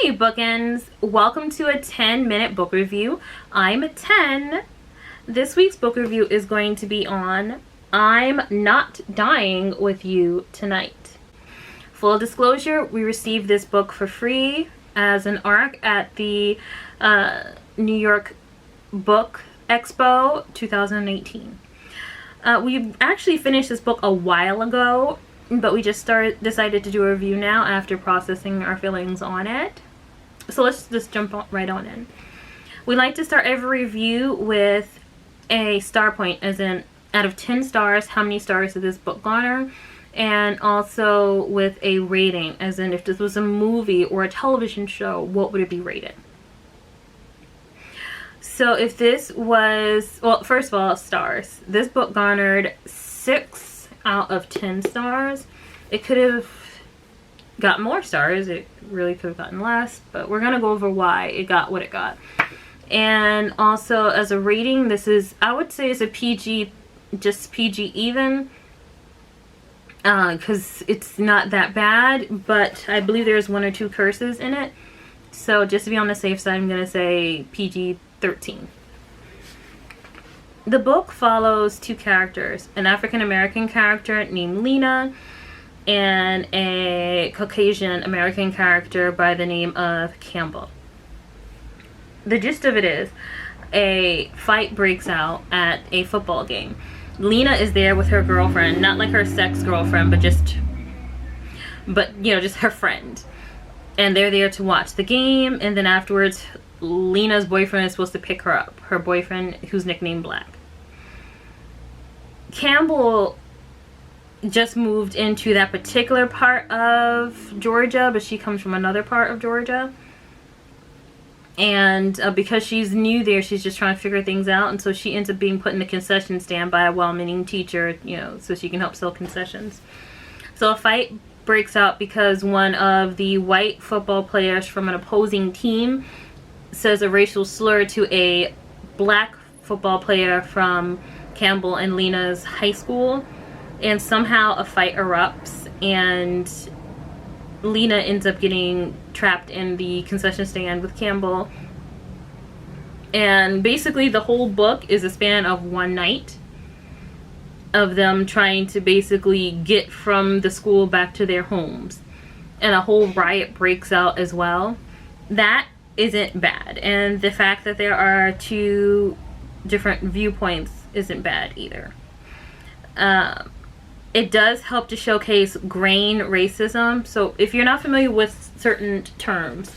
Hey bookends, welcome to a 10-minute book review. I'm 10. This week's book review is going to be on I'm Not Dying with You Tonight. Full disclosure, we received this book for free as an ARC at the New York Book Expo 2018. We actually finished this book a while ago, but we just decided to do a review now after processing our feelings on it. So let's just jump right on in. We like to start every review with a star point, as in out of 10 stars, how many stars did this book garner? And also with a rating, as in if this was a movie or a television show, what would it be rated? So if this was, well, first of all, stars. This book garnered 6 out of 10 stars. It could have got more stars. It really could have gotten less, but we're gonna go over why it got what it got. And also as a rating, this is, I would say, it's a PG, just PG even, because it's not that bad, but I believe there's 1 or 2 curses in it. So just to be on the safe side, I'm gonna say PG-13. The book follows 2 characters, an African-American character named Lena and a Caucasian-American character by the name of Campbell. The gist of it is a fight breaks out at a football game. Lena is there with her girlfriend, not like her sex girlfriend, but just her friend. And they're there to watch the game, and then afterwards Lena's boyfriend is supposed to pick her up. Her boyfriend, who's nicknamed Black. Campbell just moved into that particular part of Georgia, but she comes from another part of Georgia. And because she's new there, she's just trying to figure things out. And so she ends up being put in the concession stand by a well-meaning teacher, so she can help sell concessions. So a fight breaks out because one of the white football players from an opposing team says a racial slur to a black football player from Campbell and Lena's high school, and somehow a fight erupts and Lena ends up getting trapped in the concession stand with Campbell. And basically the whole book is a span of one night of them trying to basically get from the school back to their homes, and a whole riot breaks out as well. That isn't bad, and the fact that there are 2 different viewpoints isn't bad either. It does help to showcase grain racism. So if you're not familiar with certain terms,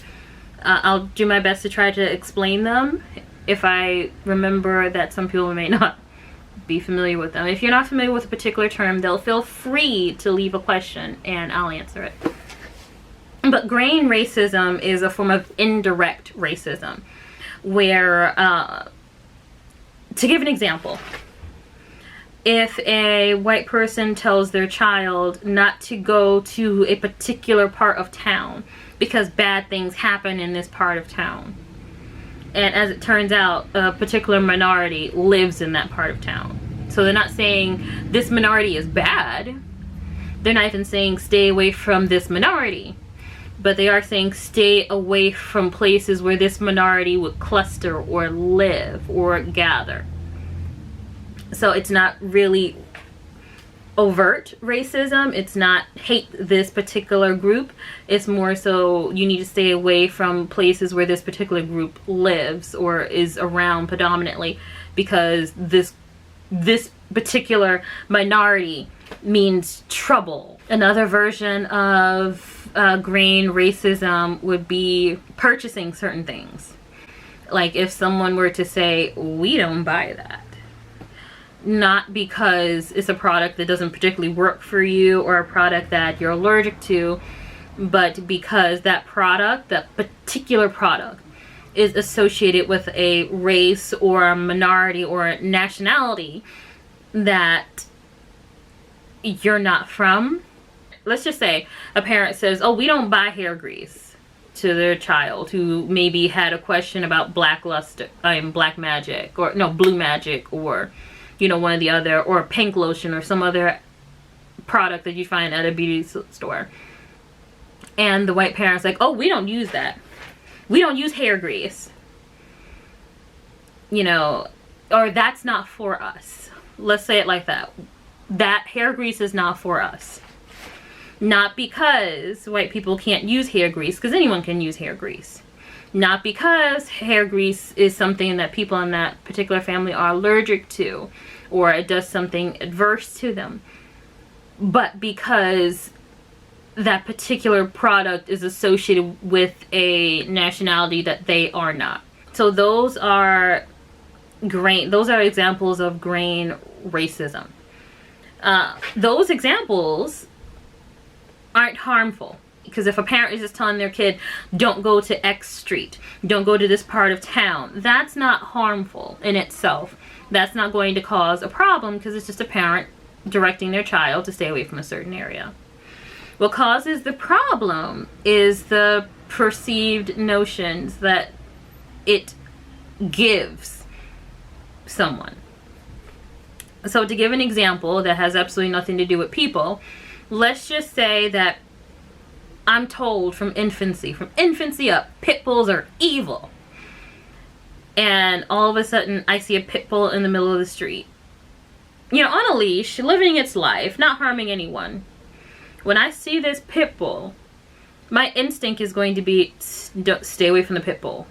I'll do my best to try to explain them if I remember that some people may not be familiar with them. If you're not familiar with a particular term, they'll feel free to leave a question and I'll answer it. But grain racism is a form of indirect racism where, to give an example, if a white person tells their child not to go to a particular part of town because bad things happen in this part of town, and as it turns out, a particular minority lives in that part of town. So they're not saying this minority is bad. They're not even saying stay away from this minority. But they are saying stay away from places where this minority would cluster or live or gather. So it's not really overt racism. It's not hate this particular group. It's more so you need to stay away from places where this particular group lives or is around predominantly, because this particular minority means trouble. Another version of grain racism would be purchasing certain things. Like if someone were to say, we don't buy that. Not because it's a product that doesn't particularly work for you or a product that you're allergic to, but because that product, that particular product, is associated with a race or a minority or a nationality that you're not from. Let's just say a parent says, oh, we don't buy hair grease, to their child who maybe had a question about black magic, or no, blue magic, or one of the other, or pink lotion or some other product that you find at a beauty store. And the white parent's like, oh, we don't use that. We don't use hair grease. You know, or that's not for us. Let's say it like that. That hair grease is not for us. Not because white people can't use hair grease, because anyone can use hair grease. Not because hair grease is something that people in that particular family are allergic to, or it does something adverse to them, but because that particular product is associated with a nationality that they are not. So those are examples of grain racism. Those examples aren't harmful, because if a parent is just telling their kid, don't go to X street, don't go to this part of town, that's not harmful in itself. That's not going to cause a problem, because it's just a parent directing their child to stay away from a certain area. What causes the problem is the perceived notions that it gives someone. So to give an example that has absolutely nothing to do with people, let's just say that I'm told from infancy up, pit bulls are evil. And all of a sudden I see a pit bull in the middle of the street, you know, on a leash, living its life, not harming anyone. When I see this pit bull, my instinct is going to be, stay away from the pit bull,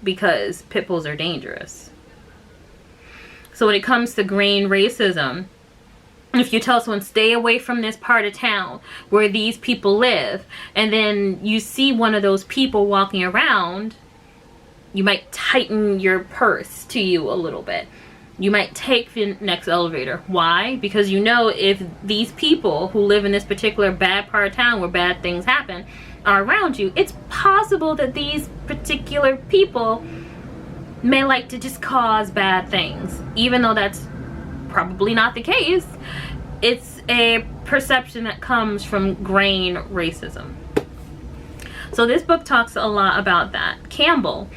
because pit bulls are dangerous. So when it comes to grain racism, if you tell someone, stay away from this part of town where these people live, and then you see one of those people walking around, you might tighten your purse to you a little bit. You might take the next elevator. Why? Because you know if these people who live in this particular bad part of town where bad things happen are around you, it's possible that these particular people may like to just cause bad things. Even though that's probably not the case, it's a perception that comes from grain racism. So this book talks a lot about that. Campbell,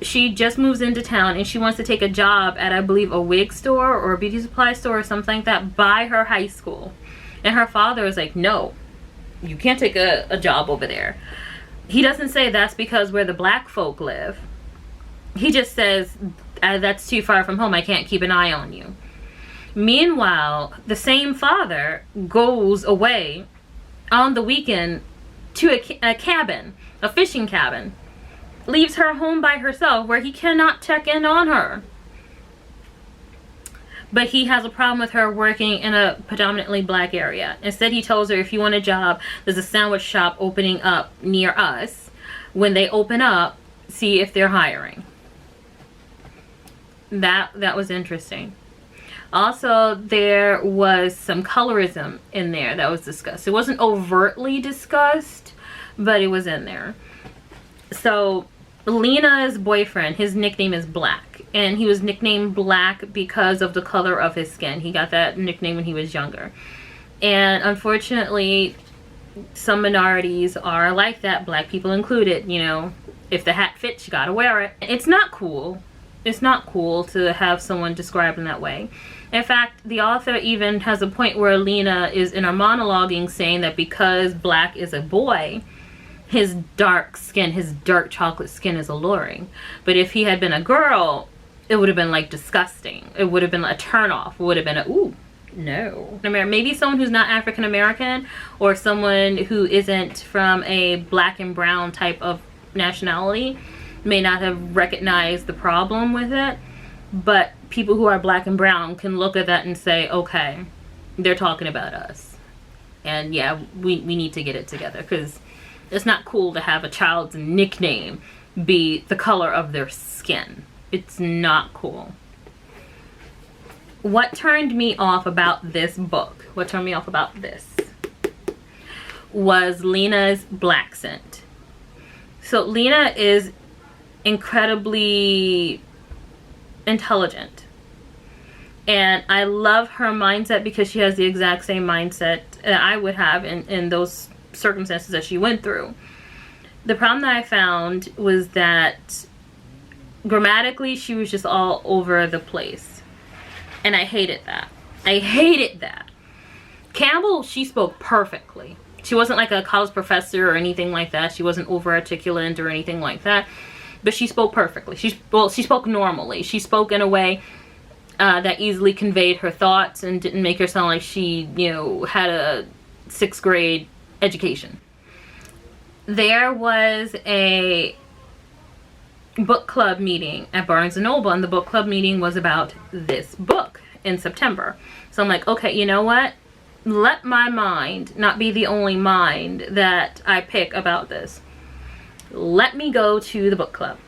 she just moves into town and she wants to take a job at, I believe, a wig store or a beauty supply store or something like that by her high school. And her father is like, no, you can't take a job over there. He doesn't say that's because where the black folk live. He just says, that's too far from home, I can't keep an eye on you. Meanwhile, the same father goes away on the weekend to a cabin, a fishing cabin, leaves her home by herself where he cannot check in on her. But he has a problem with her working in a predominantly black area. Instead, he tells her, if you want a job, there's a sandwich shop opening up near us. When they open up, see if they're hiring. That was interesting. Also, there was some colorism in there that was discussed. It wasn't overtly discussed, but it was in there. So Lena's boyfriend, his nickname is Black, and he was nicknamed Black because of the color of his skin. He got that nickname when he was younger. And unfortunately, some minorities are like that, black people included. You know, if the hat fits, you gotta wear it. It's not cool. It's not cool to have someone described in that way. In fact, the author even has a point where Lena is in her monologuing saying that because Black is a boy, his dark skin, his dark chocolate skin is alluring. But if he had been a girl, it would have been like disgusting. It would have been a turnoff. It would have been a, ooh, no. Maybe someone who's not African American or someone who isn't from a black and brown type of nationality may not have recognized the problem with it, but people who are black and brown can look at that and say, okay, they're talking about us, and yeah, we need to get it together, because it's not cool to have a child's nickname be the color of their skin. It's not cool. What turned me off about this book, was Lena's black scent. So Lena is incredibly intelligent, and I love her mindset because she has the exact same mindset that I would have in those circumstances that she went through. The problem that I found was that grammatically she was just all over the place, and I hated that. Campbell, she spoke perfectly. She wasn't like a college professor or anything like that. She wasn't over articulate or anything like that. But she spoke perfectly. She spoke normally. She spoke in a way that easily conveyed her thoughts and didn't make her sound like she, you know, had a 6th grade education. There was a book club meeting at Barnes & Noble, and the book club meeting was about this book in September. So I'm like, okay, you know what? Let my mind not be the only mind that I pick about this. Let me go to the book club.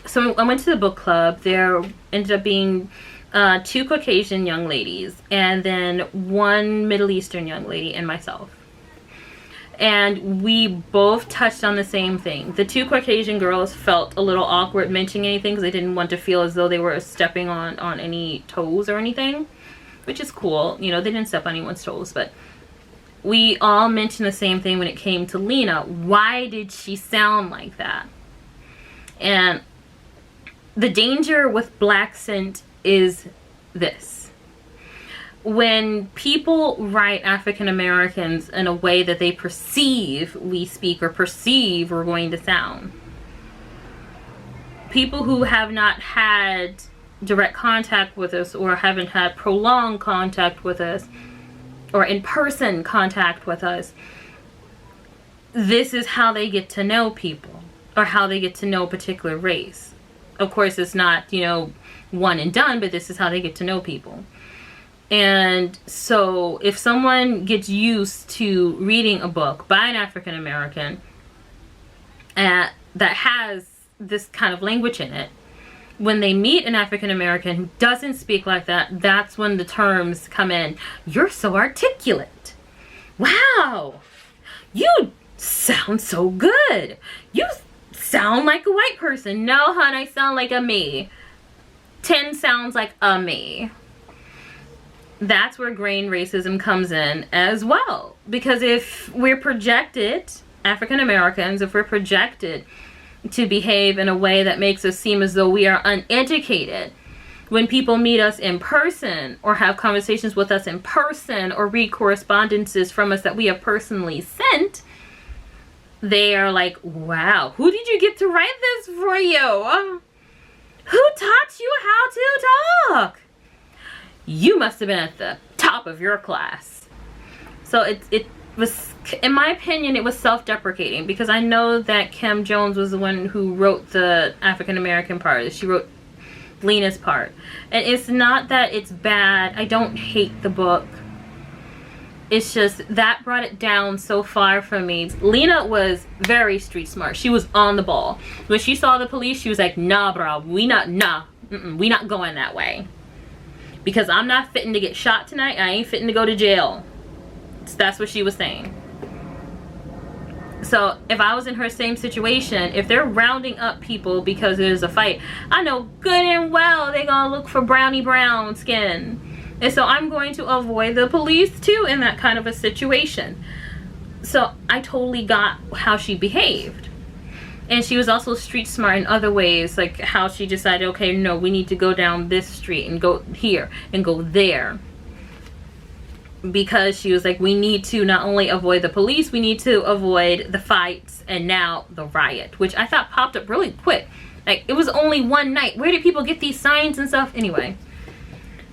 So I went to the book club. There ended up being 2 Caucasian young ladies, and then 1 Middle Eastern young lady, and myself. And we both touched on the same thing. The 2 Caucasian girls felt a little awkward mentioning anything because they didn't want to feel as though they were stepping on any toes or anything, which is cool. You know, they didn't step on anyone's toes, but we all mentioned the same thing when it came to Lena. Why did she sound like that? And the danger with black scent is this. When people write African Americans in a way that they perceive we speak or perceive we're going to sound, people who have not had direct contact with us or haven't had prolonged contact with us or in-person contact with us, this is how they get to know people or how they get to know a particular race. Of course, it's not, you know, one and done, but this is how they get to know people. And so if someone gets used to reading a book by an African American that has this kind of language in it, when they meet an African American who doesn't speak like that, that's when the terms come in. You're so articulate. Wow. You sound so good. You sound like a white person. No, hon, I sound like a me. 10 sounds like a me. That's where grain racism comes in as well. Because if we're projected, African Americans, if we're projected to behave in a way that makes us seem as though we are uneducated, when people meet us in person or have conversations with us in person or read correspondences from us that we have personally sent, they are like, wow, who did you get to write this for you? Who taught you how to talk? You must have been at the top of your class. So it was, in my opinion, it was self-deprecating, because I know that Kim Jones was the one who wrote the African-American part. She wrote Lena's part. And it's not that it's bad. I don't hate the book. It's just that brought it down so far from me. Lena was very street smart. She was on the ball. When she saw the police, she was like, nah, bro, we not going that way. Because I'm not fitting to get shot tonight. I ain't fitting to go to jail. That's what she was saying. So if I was in her same situation, if they're rounding up people because there's a fight, I know good and well they're gonna look for brownie brown skin. And so I'm going to avoid the police too in that kind of a situation. So I totally got how she behaved. And she was also street smart in other ways, like how she decided, okay, no, we need to go down this street and go here and go there. Because she was like, we need to not only avoid the police, we need to avoid the fights and now the riot, which I thought popped up really quick. Like, it was only one night. Where did people get these signs and stuff? Anyway,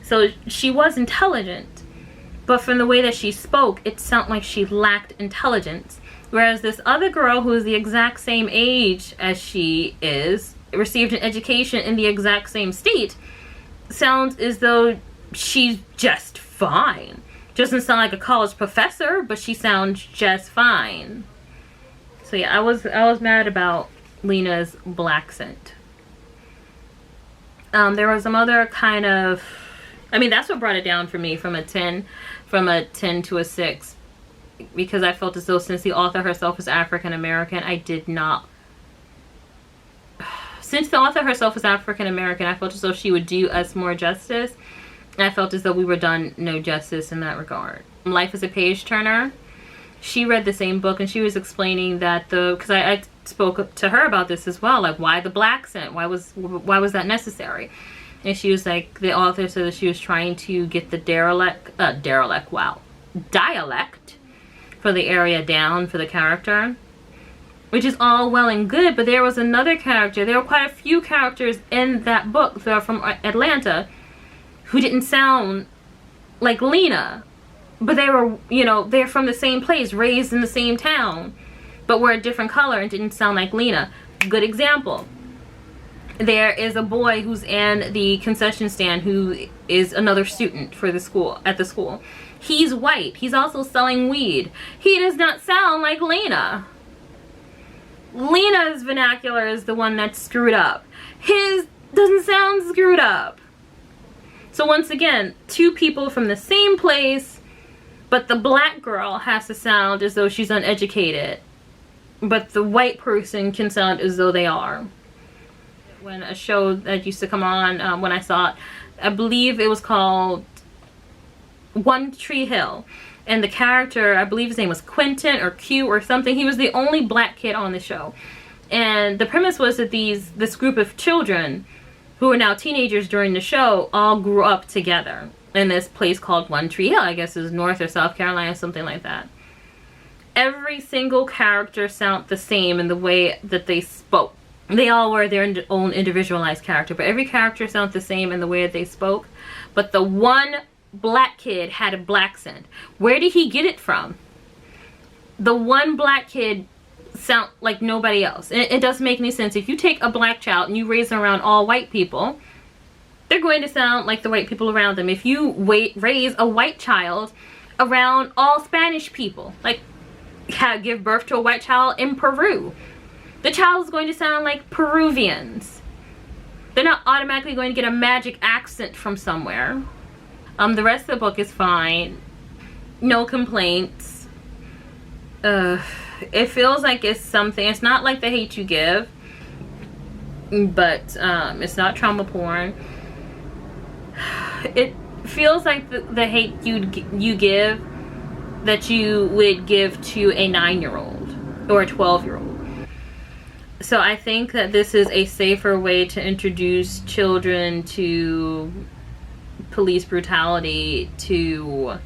so she was intelligent, but from the way that she spoke, it sounded like she lacked intelligence. Whereas this other girl, who is the exact same age as she is, received an education in the exact same state, sounds as though she's just fine. Doesn't sound like a college professor, but she sounds just fine. So yeah, I was mad about Lena's black scent. There was some other kind of, I mean, that's what brought it down for me from a 10 to a 6. Because I felt as though, since the author herself is African American, I felt as though she would do us more justice. And I felt as though we were done no justice in that regard. Life is a Page Turner. She read the same book, and she was explaining that because I spoke to her about this as well, like, why the black scent? Why was that necessary? And she was like, the author said that she was trying to get the dialect for the area down for the character, which is all well and good, but there was another character, there were quite a few characters in that book that are from Atlanta who didn't sound like Lena, but they were, you know, they're from the same place, raised in the same town, but were a different color and didn't sound like Lena. Good example. There is a boy who's in the concession stand who is another student for the school, at the school. He's white. He's also selling weed. He does not sound like Lena. Lena's vernacular is the one that's screwed up. His doesn't sound screwed up. So once again, two people from the same place, but the black girl has to sound as though she's uneducated, but the white person can sound as though they are. When a show that used to come on, when I saw it, I believe it was called One Tree Hill, and the character, I believe his name was Quentin or Q or something, he was the only black kid on the show. And the premise was that this group of children who are now teenagers during the show all grew up together in this place called One Tree Hill. I guess it was North or South Carolina, something like that. Every single character sounded the same in the way that they spoke. They all were their own individualized character, but every character sounded the same in the way that they spoke. But the one black kid had a black accent. Where did he get it from? The one black kid sound like nobody else. It doesn't make any sense. If you take a black child and you raise them around all white people, they're going to sound like the white people around them. If you raise a white child around all Spanish people, like give birth to a white child in Peru, the child is going to sound like Peruvians. They're not automatically going to get a magic accent from somewhere. The rest of the book is fine. No complaints. It feels like it's something. It's not like The Hate You Give, but it's not trauma porn. It feels like the hate you give that you would give to a 9-year-old or a 12-year-old. So I think that this is a safer way to introduce children to police brutality, to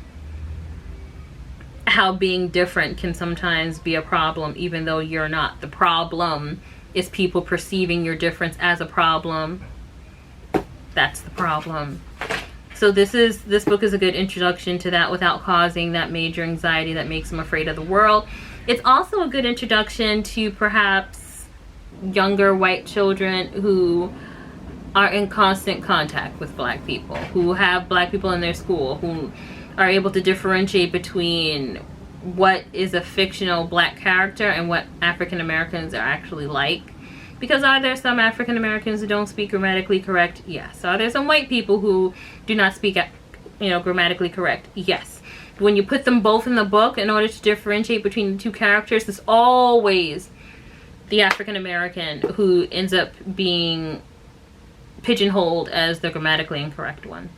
how being different can sometimes be a problem, even though you're not. The problem is people perceiving your difference as a problem. That's the problem. So this book is a good introduction to that without causing that major anxiety that makes them afraid of the world. It's also a good introduction to perhaps younger white children who are in constant contact with black people, who have black people in their school, who are able to differentiate between what is a fictional black character and what African Americans are actually like. Because are there some African Americans who don't speak grammatically correct? Yes. Are there some white people who do not speak, grammatically correct? Yes. When you put them both in the book, in order to differentiate between the two characters, it's always the African American who ends up being pigeonholed as the grammatically incorrect one.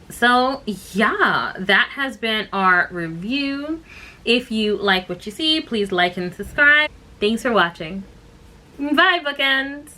So yeah, that has been our review. If you like what you see, please like and subscribe. Thanks for watching. Bye, bookends.